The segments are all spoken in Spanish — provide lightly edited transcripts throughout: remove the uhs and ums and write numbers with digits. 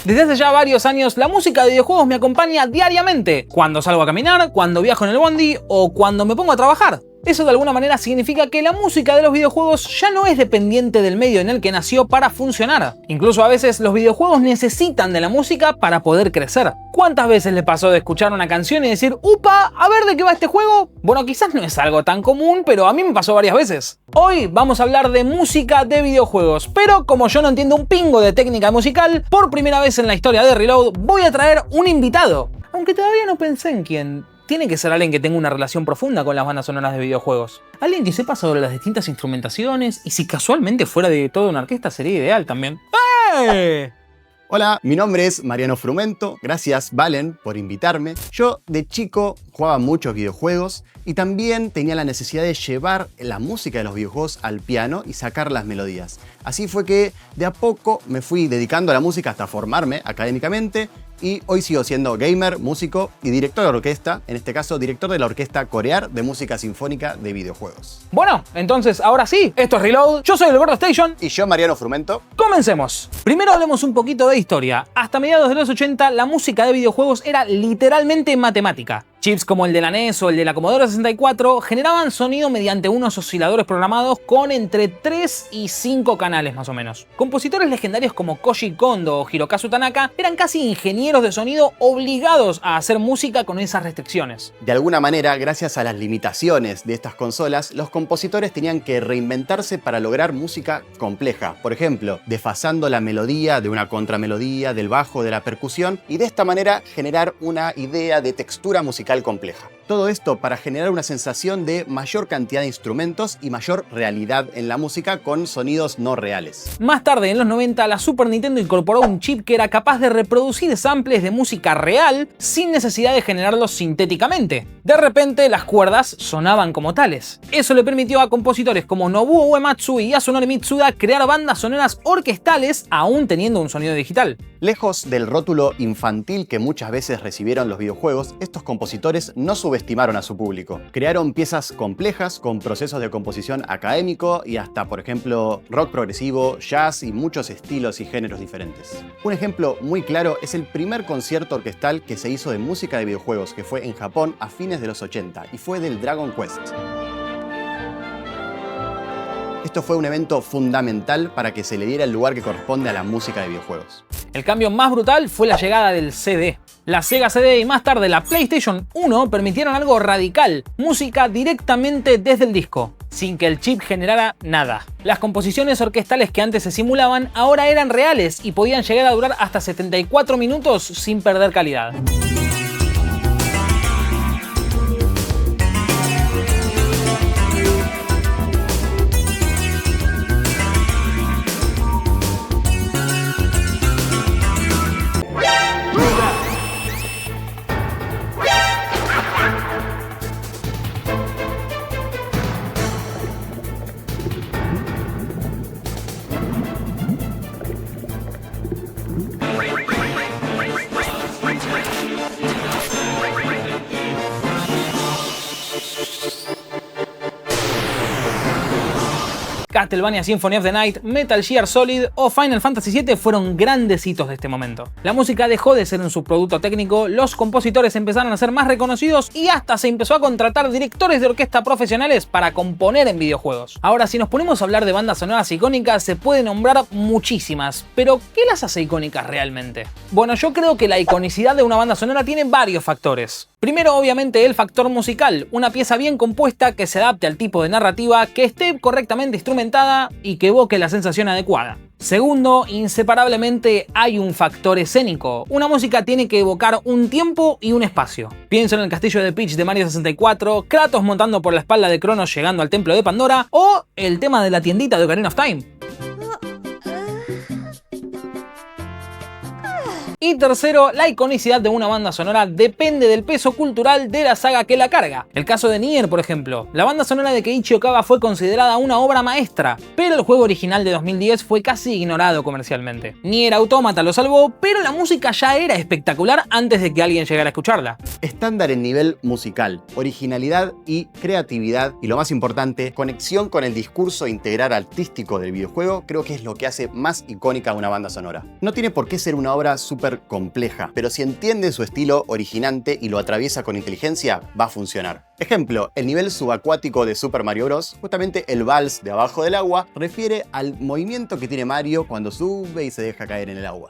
Desde hace ya varios años, la música de videojuegos me acompaña diariamente, cuando salgo a caminar, cuando viajo en el bondi o cuando me pongo a trabajar. Eso de alguna manera significa que la música de los videojuegos ya no es dependiente del medio en el que nació para funcionar. Incluso a veces los videojuegos necesitan de la música para poder crecer. ¿Cuántas veces les pasó de escuchar una canción y decir, ¡upa! A ver de qué va este juego? Bueno, quizás no es algo tan común, pero a mí me pasó varias veces. Hoy vamos a hablar de música de videojuegos, pero como yo no entiendo un pingo de técnica musical, por primera vez en la historia de Reload voy a traer un invitado. Aunque todavía no pensé en quién. Tiene que ser alguien que tenga una relación profunda con las bandas sonoras de videojuegos. Alguien que sepa sobre las distintas instrumentaciones y si casualmente fuera de toda una orquesta sería ideal también. ¡Eh! Hola, mi nombre es Mariano Frumento, gracias Valen por invitarme. Yo de chico jugaba muchos videojuegos y también tenía la necesidad de llevar la música de los videojuegos al piano y sacar las melodías. Así fue que de a poco me fui dedicando a la música hasta formarme académicamente y hoy sigo siendo gamer, músico y director de orquesta, en este caso director de la Orquesta Corear de Música Sinfónica de Videojuegos. Bueno, entonces ahora sí, esto es Reload, yo soy el Gordo Station Y yo, Mariano Frumento. ¡Comencemos! Primero hablemos un poquito de historia. Hasta mediados de los 80 la música de videojuegos era literalmente matemática. Chips como el de la NES o el de la Commodore 64 generaban sonido mediante unos osciladores programados con entre 3 y 5 canales más o menos. Compositores legendarios como Koji Kondo o Hirokazu Tanaka eran casi ingenieros de sonido obligados a hacer música con esas restricciones. De alguna manera, gracias a las limitaciones de estas consolas, los compositores tenían que reinventarse para lograr música compleja. Por ejemplo, desfasando la melodía de una contramelodía, del bajo, de la percusión, y de esta manera generar una idea de textura musical compleja. Todo esto para generar una sensación de mayor cantidad de instrumentos y mayor realidad en la música con sonidos no reales. Más tarde, en los 90, la Super Nintendo incorporó un chip que era capaz de reproducir samples de música real sin necesidad de generarlos sintéticamente. De repente, las cuerdas sonaban como tales. Eso le permitió a compositores como Nobuo Uematsu y Yasunori Mitsuda crear bandas sonoras orquestales aún teniendo un sonido digital. Lejos del rótulo infantil que muchas veces recibieron los videojuegos, estos compositores no subestimaron a su público. Crearon piezas complejas con procesos de composición académico y hasta, por ejemplo, rock progresivo, jazz y muchos estilos y géneros diferentes. Un ejemplo muy claro es el primer concierto orquestal que se hizo de música de videojuegos, que fue en Japón a fines de los 80 y fue del Dragon Quest. Esto fue un evento fundamental para que se le diera el lugar que corresponde a la música de videojuegos. El cambio más brutal fue la llegada del CD. La Sega CD y más tarde la PlayStation 1 permitieron algo radical, música directamente desde el disco, sin que el chip generara nada. Las composiciones orquestales que antes se simulaban ahora eran reales y podían llegar a durar hasta 74 minutos sin perder calidad. Castlevania Symphony of the Night, Metal Gear Solid o Final Fantasy VII fueron grandes hitos de este momento. La música dejó de ser un subproducto técnico, los compositores empezaron a ser más reconocidos y hasta se empezó a contratar directores de orquesta profesionales para componer en videojuegos. Ahora, si nos ponemos a hablar de bandas sonoras icónicas, se puede nombrar muchísimas, pero ¿qué las hace icónicas realmente? Bueno, yo creo que la iconicidad de una banda sonora tiene varios factores. Primero, obviamente, el factor musical, una pieza bien compuesta que se adapte al tipo de narrativa, que esté correctamente instrumentada y que evoque la sensación adecuada. Segundo, inseparablemente hay un factor escénico. Una música tiene que evocar un tiempo y un espacio. Pienso en el castillo de Peach de Mario 64, Kratos montando por la espalda de Cronos llegando al templo de Pandora o el tema de la tiendita de Ocarina of Time. Y tercero, la iconicidad de una banda sonora depende del peso cultural de la saga que la carga. El caso de Nier, por ejemplo. La banda sonora de Keiichi Okawa fue considerada una obra maestra, pero el juego original de 2010 fue casi ignorado comercialmente. Nier Automata lo salvó, pero la música ya era espectacular antes de que alguien llegara a escucharla. Estándar en nivel musical, originalidad y creatividad, y lo más importante, conexión con el discurso integral artístico del videojuego, creo que es lo que hace más icónica a una banda sonora. No tiene por qué ser una obra súper compleja, pero si entiende su estilo originante y lo atraviesa con inteligencia, va a funcionar. Ejemplo, el nivel subacuático de Super Mario Bros., justamente el vals de abajo del agua, refiere al movimiento que tiene Mario cuando sube y se deja caer en el agua.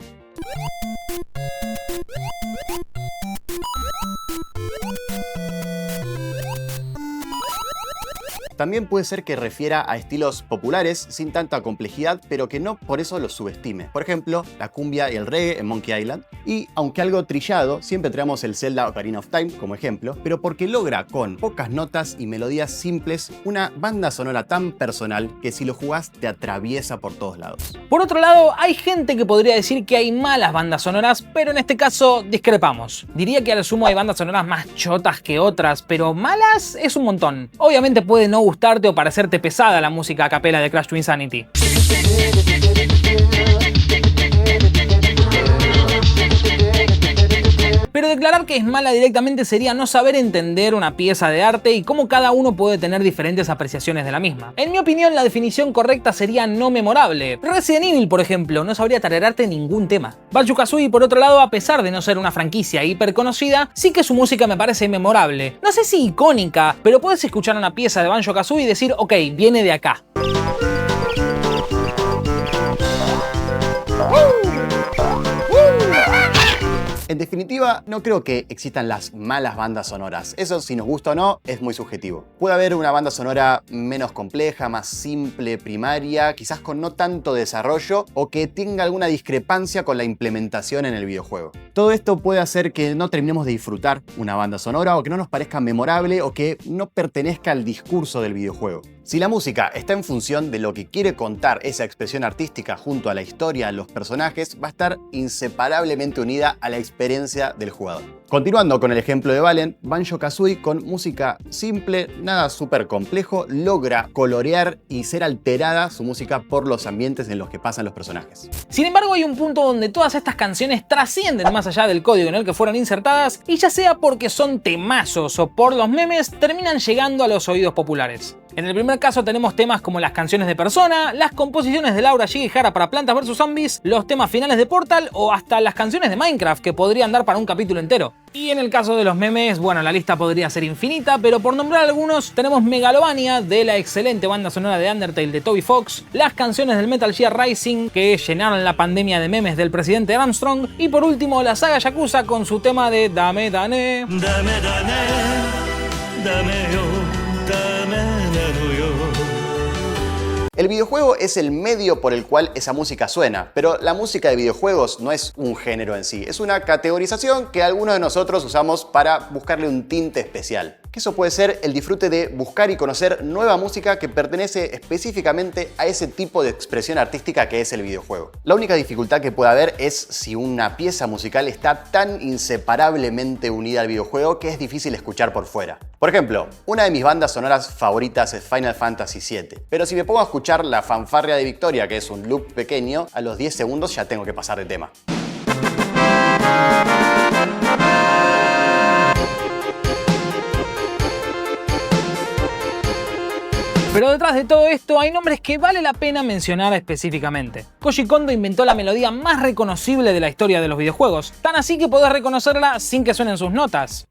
También puede ser que refiera a estilos populares sin tanta complejidad, pero que no por eso los subestime. Por ejemplo, la cumbia y el reggae en Monkey Island. Y aunque algo trillado, siempre traemos el Zelda Ocarina of Time como ejemplo, pero porque logra con pocas notas y melodías simples una banda sonora tan personal que si lo jugás te atraviesa por todos lados. Por otro lado, hay gente que podría decir que hay malas bandas sonoras, pero en este caso discrepamos. Diría que al sumo hay bandas sonoras más chotas que otras, pero malas es un montón. Obviamente puede no gustarte o parecerte pesada la música a capela de Crash to Insanity. Pero declarar que es mala directamente sería no saber entender una pieza de arte y cómo cada uno puede tener diferentes apreciaciones de la misma. En mi opinión, la definición correcta sería no memorable. Resident Evil, por ejemplo, no sabría tarararte ningún tema. Banjo-Kazooie, por otro lado, a pesar de no ser una franquicia hiper conocida, sí que su música me parece memorable. No sé si icónica, pero puedes escuchar una pieza de Banjo-Kazooie y decir, ok, viene de acá. En definitiva, no creo que existan las malas bandas sonoras. Eso, si nos gusta o no, es muy subjetivo. Puede haber una banda sonora menos compleja, más simple, primaria, quizás con no tanto desarrollo o que tenga alguna discrepancia con la implementación en el videojuego. Todo esto puede hacer que no terminemos de disfrutar una banda sonora o que no nos parezca memorable o que no pertenezca al discurso del videojuego. Si la música está en función de lo que quiere contar esa expresión artística junto a la historia, los personajes, va a estar inseparablemente unida a la experiencia del jugador. Continuando con el ejemplo de Valen, Banjo-Kazooie con música simple, nada súper complejo, logra colorear y ser alterada su música por los ambientes en los que pasan los personajes. Sin embargo, hay un punto donde todas estas canciones trascienden más allá del código en el que fueron insertadas y ya sea porque son temazos o por los memes, terminan llegando a los oídos populares. En el primer caso tenemos temas como las canciones de Persona, las composiciones de Laura Shigehara para Plantas vs Zombies, los temas finales de Portal o hasta las canciones de Minecraft que podrían dar para un capítulo entero. Y en el caso de los memes, bueno, la lista podría ser infinita, pero por nombrar algunos tenemos Megalovania de la excelente banda sonora de Undertale de Toby Fox, las canciones del Metal Gear Rising que llenaron la pandemia de memes del presidente Armstrong y por último la saga Yakuza con su tema de Dame Dane. Dame Dane, dame yo, dame dano yo. El videojuego es el medio por el cual esa música suena, pero la música de videojuegos no es un género en sí, es una categorización que algunos de nosotros usamos para buscarle un tinte especial. Que eso puede ser el disfrute de buscar y conocer nueva música que pertenece específicamente a ese tipo de expresión artística que es el videojuego. La única dificultad que puede haber es si una pieza musical está tan inseparablemente unida al videojuego que es difícil escuchar por fuera. Por ejemplo, una de mis bandas sonoras favoritas es Final Fantasy VII, pero si me pongo a escuchar la fanfarria de Victoria, que es un loop pequeño, a los 10 segundos ya tengo que pasar de tema. Pero detrás de todo esto hay nombres que vale la pena mencionar específicamente. Koji Kondo inventó la melodía más reconocible de la historia de los videojuegos, tan así que podés reconocerla sin que suenen sus notas.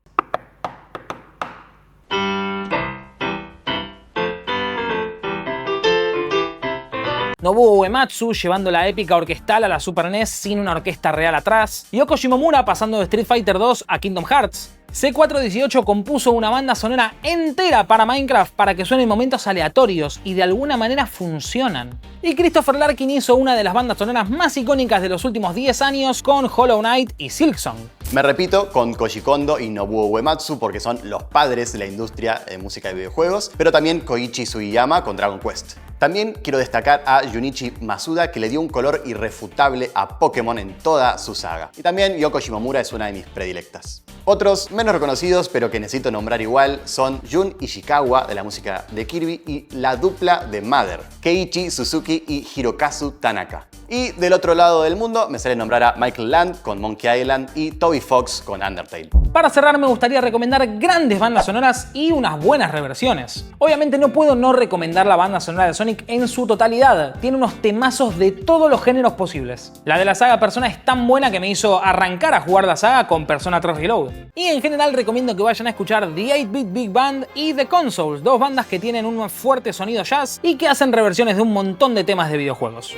Nobuo Uematsu llevando la épica orquestal a la Super NES sin una orquesta real atrás, Yoko Shimomura pasando de Street Fighter 2 a Kingdom Hearts. C418 compuso una banda sonora entera para Minecraft para que suenen momentos aleatorios y de alguna manera funcionan. Y Christopher Larkin hizo una de las bandas sonoras más icónicas de los últimos 10 años con Hollow Knight y Silksong. Me repito con Koji Kondo y Nobuo Uematsu porque son los padres de la industria de música de videojuegos, pero también Koichi Sugiyama con Dragon Quest. También quiero destacar a Junichi Masuda, que le dio un color irrefutable a Pokémon en toda su saga. Y también Yoko Shimomura es una de mis predilectas. Otros menos reconocidos, pero que necesito nombrar igual, son Jun Ishikawa de la música de Kirby y la dupla de Mother, Keiichi Suzuki y Hirokazu Tanaka. Y del otro lado del mundo me sale nombrar a Michael Land con Monkey Island y Toby Fox con Undertale. Para cerrar me gustaría recomendar grandes bandas sonoras y unas buenas reversiones. Obviamente no puedo no recomendar la banda sonora de Sonic en su totalidad, tiene unos temazos de todos los géneros posibles. La de la saga Persona es tan buena que me hizo arrancar a jugar la saga con Persona 3 Reload. Y en general recomiendo que vayan a escuchar The 8-Bit Big Band y The Consoles, dos bandas que tienen un fuerte sonido jazz y que hacen reversiones de un montón de temas de videojuegos.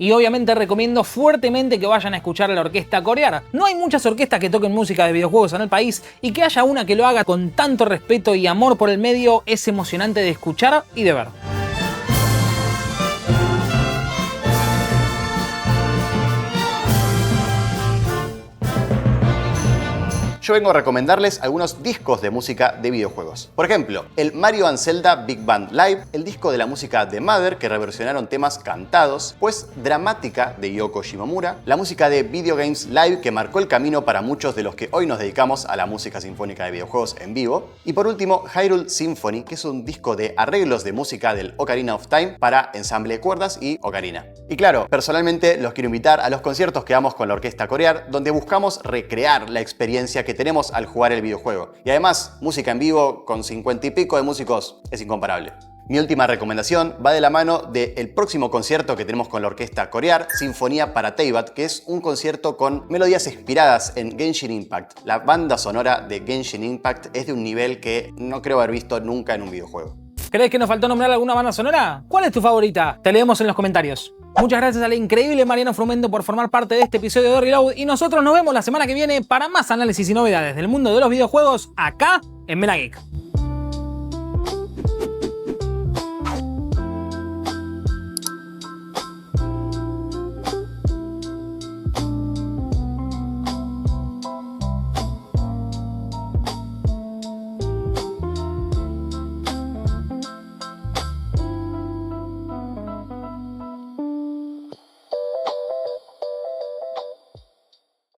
Y obviamente recomiendo fuertemente que vayan a escuchar a la orquesta Corear. No hay muchas orquestas que toquen música de videojuegos en el país y que haya una que lo haga con tanto respeto y amor por el medio es emocionante de escuchar y de ver. Yo vengo a recomendarles algunos discos de música de videojuegos. Por ejemplo, el Mario & Zelda Big Band Live, el disco de la música de Mother que reversionaron temas cantados, pues Dramática de Yoko Shimomura, la música de Video Games Live que marcó el camino para muchos de los que hoy nos dedicamos a la música sinfónica de videojuegos en vivo, y por último Hyrule Symphony, que es un disco de arreglos de música del Ocarina of Time para ensamble de cuerdas y ocarina. Y claro, personalmente los quiero invitar a los conciertos que damos con la orquesta Corear, donde buscamos recrear la experiencia que tenemos al jugar el videojuego. Y además, música en vivo con 50 y pico de músicos es incomparable. Mi última recomendación va de la mano del próximo concierto que tenemos con la orquesta Corear, Sinfonía para Teyvat, que es un concierto con melodías inspiradas en Genshin Impact. La banda sonora de Genshin Impact es de un nivel que no creo haber visto nunca en un videojuego. ¿Crees que nos faltó nombrar alguna banda sonora? ¿Cuál es tu favorita? Te leemos en los comentarios. Muchas gracias al increíble Mariano Frumento por formar parte de este episodio de Reload y nosotros nos vemos la semana que viene para más análisis y novedades del mundo de los videojuegos acá en Melageek.